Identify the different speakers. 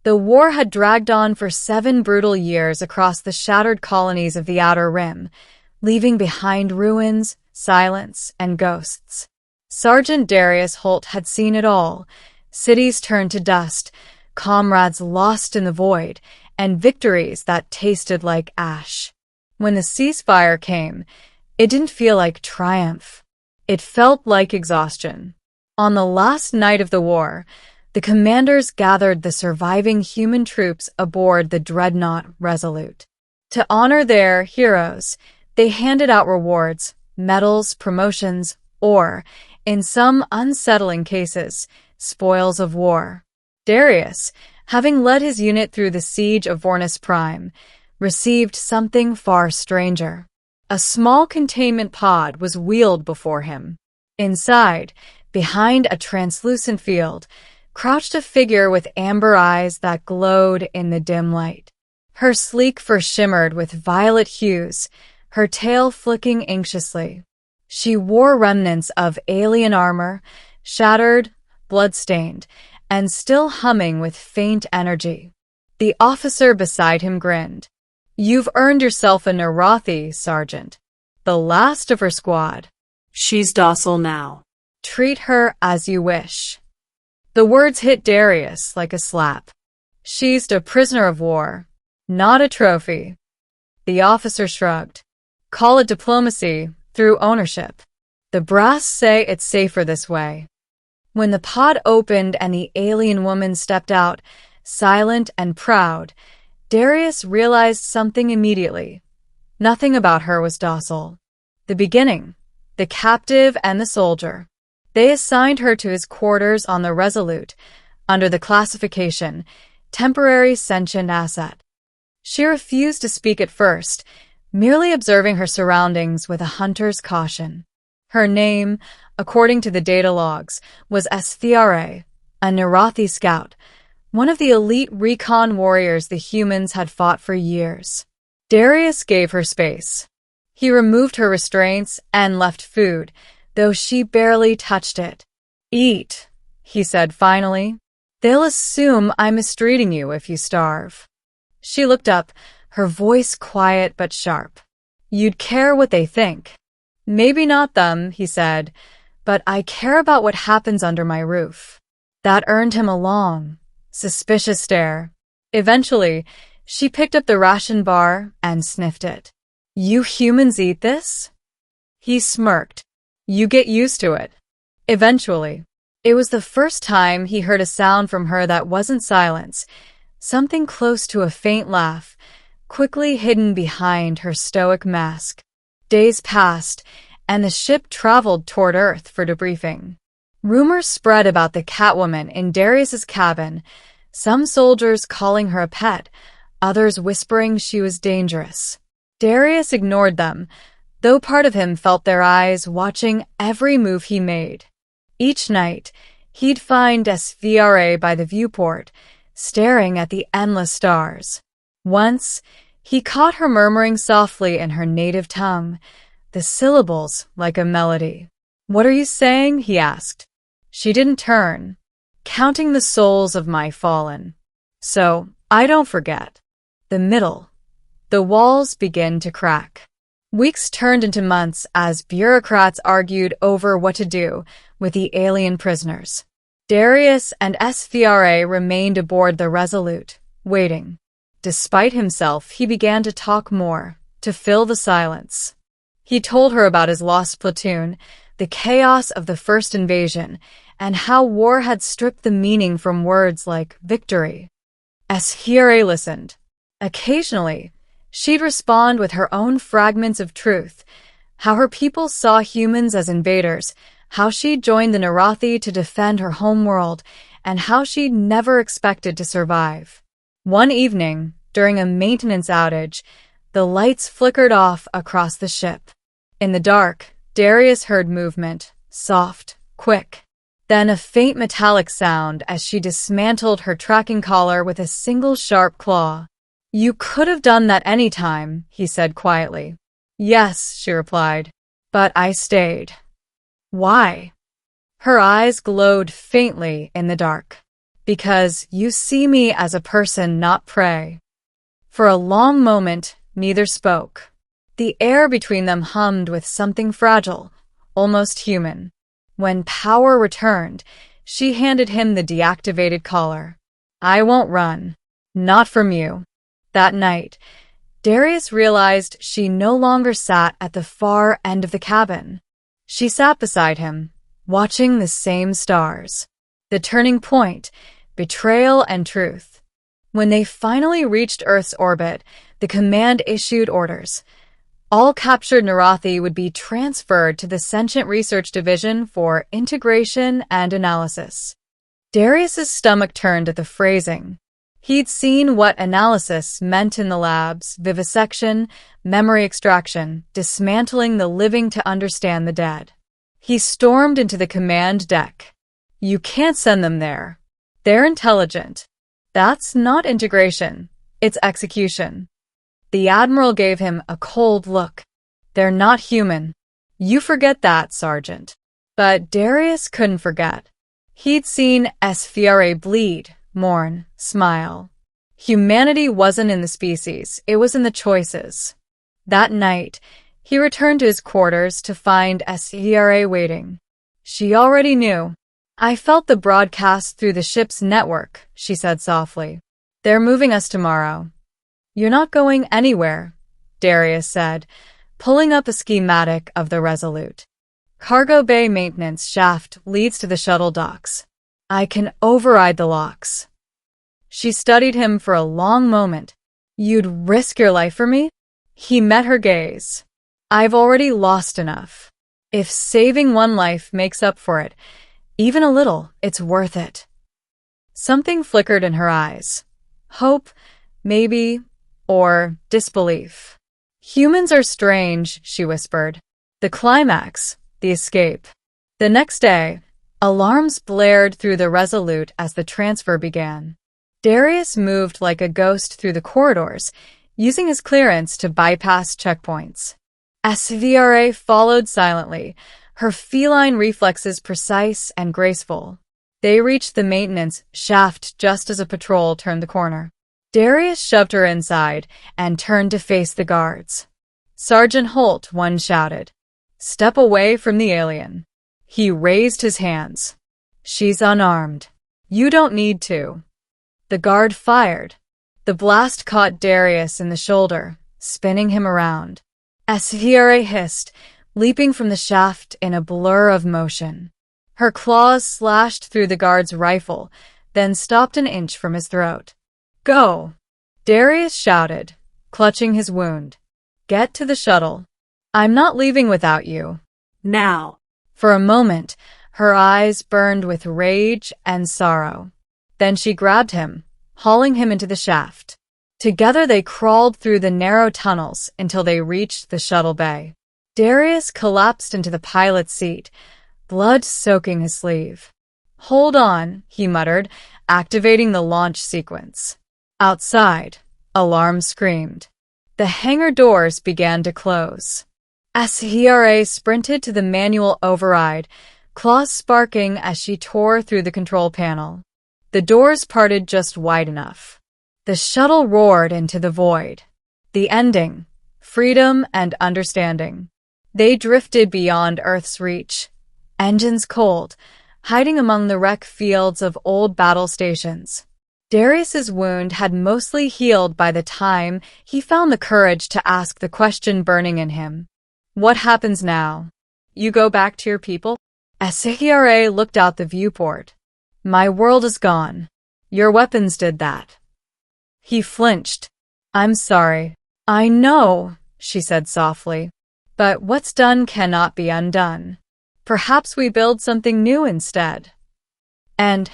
Speaker 1: The war had dragged on for 7 brutal years across the shattered colonies of the Outer Rim, leaving behind ruins, silence, and ghosts. Sergeant Darius Holt had seen it all: cities turned to dust, comrades lost in the void, and victories that tasted like ash. When the ceasefire came, it didn't feel like triumph. It felt like exhaustion. On the last night of the war, the commanders gathered the surviving human troops aboard the dreadnought Resolute. To honor their heroes, they handed out rewards, medals, promotions, or, in some unsettling cases, spoils of war. Darius, having led his unit through the siege of Vornis Prime, received something far stranger. A small containment pod was wheeled before him. Inside, behind a translucent field, crouched a figure with amber eyes that glowed in the dim light. Her sleek fur shimmered with violet hues, her tail flicking anxiously. She wore remnants of alien armor, shattered, blood-stained, and still humming with faint energy. The officer beside him grinned. "You've earned yourself a Narathi, Sergeant. The last of her squad.
Speaker 2: She's docile now.
Speaker 1: Treat her as you wish." The words hit Darius like a slap. "She's a prisoner of war, not a trophy." The officer shrugged. "Call it diplomacy through ownership. The brass say it's safer this way." When the pod opened and the alien woman stepped out, silent and proud, Darius realized something immediately. Nothing about her was docile. The beginning, the captive and the soldier. They assigned her to his quarters on the Resolute, under the classification, temporary sentient asset. She refused to speak at first, merely observing her surroundings with a hunter's caution. Her name, according to the data logs, was Esfiare, a Narathi scout, one of the elite recon warriors the humans had fought for years. Darius gave her space. He removed her restraints and left food, though she barely touched it. "Eat," he said finally. "They'll assume I'm mistreating you if you starve." She looked up, her voice quiet but sharp. "You'd care what they think." "Maybe not them," he said, "but I care about what happens under my roof." That earned him a long, suspicious stare. Eventually, she picked up the ration bar and sniffed it. "You humans eat this?" He smirked. "You get used to it." Eventually. It was the first time he heard a sound from her that wasn't silence, something close to a faint laugh, quickly hidden behind her stoic mask. Days passed, and the ship traveled toward Earth for debriefing. Rumors spread about the Catwoman in Darius's cabin, some soldiers calling her a pet, others whispering she was dangerous. Darius ignored them, though part of him felt their eyes watching every move he made. Each night, he'd find Esfiare by the viewport, staring at the endless stars. Once, he caught her murmuring softly in her native tongue, the syllables like a melody. "What are you saying?" he asked. She didn't turn. "Counting the souls of my fallen. So, I don't forget." The middle. The walls begin to crack. Weeks turned into months as bureaucrats argued over what to do with the alien prisoners. Darius and Esfiare remained aboard the Resolute, waiting. Despite himself, he began to talk more, to fill the silence. He told her about his lost platoon, the chaos of the first invasion, and how war had stripped the meaning from words like victory. Esfiare listened. Occasionally, she'd respond with her own fragments of truth, how her people saw humans as invaders, how she'd joined the Narathi to defend her homeworld, and how she'd never expected to survive. One evening, during a maintenance outage, the lights flickered off across the ship. In the dark, Darius heard movement, soft, quick. Then a faint metallic sound as she dismantled her tracking collar with a single sharp claw. "You could have done that any time," he said quietly. "Yes," she replied, "but I stayed." "Why?" Her eyes glowed faintly in the dark. Because you see me as a person, not prey. For a long moment, neither spoke. The air between them hummed with something fragile, almost human. When power returned, she handed him the deactivated collar. I won't run. Not from you. That night, Darius realized she no longer sat at the far end of the cabin. She sat beside him, watching the same stars. The turning point, betrayal and truth. When they finally reached Earth's orbit, the command issued orders. All captured Narathi would be transferred to the Sentient Research Division for integration and analysis. Darius's stomach turned at the phrasing. He'd seen what analysis meant in the labs: vivisection, memory extraction, dismantling the living to understand the dead. He stormed into the command deck. You can't send them there. They're intelligent. That's not integration. It's execution. The Admiral gave him a cold look. They're not human. You forget that, Sergeant. But Darius couldn't forget. He'd seen SVRA bleed, mourn, smile. Humanity wasn't in the species, it was in the choices. That night, he returned to his quarters to find SVRA waiting. She already knew. I felt the broadcast through the ship's network, she said softly. They're moving us tomorrow. You're not going anywhere, Darius said, pulling up a schematic of the Resolute. Cargo bay maintenance shaft leads to the shuttle docks. I can override the locks. She studied him for a long moment. You'd risk your life for me? He met her gaze. I've already lost enough. If saving one life makes up for it, even a little, it's worth it. Something flickered in her eyes. Hope, maybe, or disbelief. Humans are strange, she whispered. The climax, the escape. The next day, alarms blared through the Resolute as the transfer began. Darius moved like a ghost through the corridors, using his clearance to bypass checkpoints. SVRA followed silently, her feline reflexes precise and graceful. They reached the maintenance shaft just as a patrol turned the corner. Darius shoved her inside and turned to face the guards. Sergeant Holt, one shouted. Step away from the alien. He raised his hands. She's unarmed. You don't need to. The guard fired. The blast caught Darius in the shoulder, spinning him around. SVRA hissed, leaping from the shaft in a blur of motion. Her claws slashed through the guard's rifle, then stopped an inch from his throat. Go! Darius shouted, clutching his wound. Get to the shuttle. I'm not leaving without you.
Speaker 2: Now.
Speaker 1: For a moment, her eyes burned with rage and sorrow. Then she grabbed him, hauling him into the shaft. Together they crawled through the narrow tunnels until they reached the shuttle bay. Darius collapsed into the pilot's seat, blood soaking his sleeve. Hold on, he muttered, activating the launch sequence. Outside, alarms screamed. The hangar doors began to close. SVRA sprinted to the manual override, claws sparking as she tore through the control panel. The doors parted just wide enough. The shuttle roared into the void. The ending, freedom and understanding. They drifted beyond Earth's reach, engines cold, hiding among the wreck fields of old battle stations. Darius's wound had mostly healed by the time he found the courage to ask the question burning in him. What happens now? You go back to your people? SVRA looked out the viewport. My world is gone. Your weapons did that. He flinched. I'm sorry. I know, she said softly. But what's done cannot be undone. Perhaps we build something new instead. And